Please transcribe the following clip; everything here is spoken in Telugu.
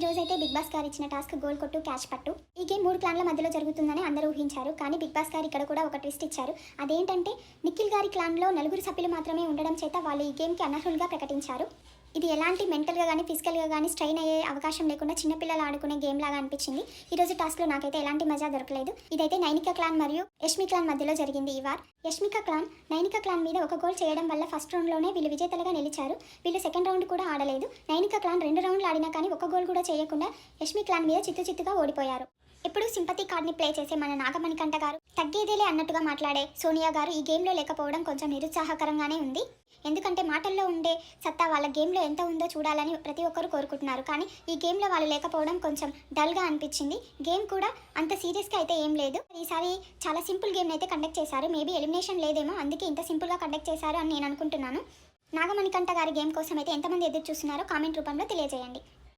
రోజైతే బిగ్ బాస్ గారు ఇచ్చిన టాస్క్ గోల్ కొట్టు క్యాచ్ పట్టు. ఈ గేమ్ 3 క్లాన్ల మధ్యలో జరుగుతుందని అందరూ ఊహించారు. కానీ బిగ్ బాస్ గారు ఇక్కడ కూడా ఒక ట్విస్ట్ ఇచ్చారు. అదేంటంటే నిఖిల్ గారి క్లాన్లో 4 సభ్యులు మాత్రమే ఉండడం చేత వాళ్ళు ఈ గేమ్కి అనర్హులుగా ప్రకటించారు. ఇది ఎలాంటి మెంటల్గా కానీ ఫిజికల్గా కానీ స్ట్రెయిన్ అయ్యే అవకాశం లేకుండా చిన్నపిల్లలు ఆడుకునే గేమ్ లాగా అనిపించింది. ఈరోజు టాస్క్లో నాకైతే ఎలాంటి మజా దొరకలేదు. ఇదైతే నైనిక క్లాన్ మరియు యష్మి క్లాన్ మధ్యలో జరిగింది. ఈ war Yashmika clan Nainika clan మీద ఒక గోల్ చేయడం వల్ల ఫస్ట్ రౌండ్లోనే వీళ్ళు విజేతలుగా నిలిచారు. వీళ్ళు సెకండ్ రౌండ్ కూడా ఆడలేదు. నైనిక క్లాన్ 2 రౌండ్లు ఆడినా కానీ ఒక గోల్ కూడా చేయకుండా యష్మి క్లాన్ మీద చిత్తుగా ఓడిపోయారు. ఇప్పుడు సింపతి కార్డ్ని ప్లే చేసే మన నాగమణికంఠ గారు తగ్గేదేలే అన్నట్టుగా మాట్లాడే సోనియా గారు ఈ గేమ్లో లేకపోవడం కొంచెం నిరుత్సాహకరంగానే ఉంది. ఎందుకంటే మాటల్లో ఉండే సత్తా వాళ్ళ గేమ్లో ఎంత ఉందో చూడాలని ప్రతి ఒక్కరు కోరుకుంటున్నారు. కానీ ఈ గేమ్లో వాళ్ళు లేకపోవడం కొంచెం డల్గా అనిపించింది. గేమ్ కూడా అంత సీరియస్గా అయితే ఏం లేదు. ఈసారి చాలా సింపుల్ గేమ్ అయితే కండక్ట్ చేశారు. మేబీ ఎలిమినేషన్ లేదేమో, అందుకే ఇంత సింపుల్గా కండక్ట్ చేశారు అని నేను అనుకుంటున్నాను. నాగమణికంఠ గారి గేమ్ కోసం అయితే ఎంతమంది ఎదురు చూస్తున్నారో కామెంట్ రూపంలో తెలియజేయండి.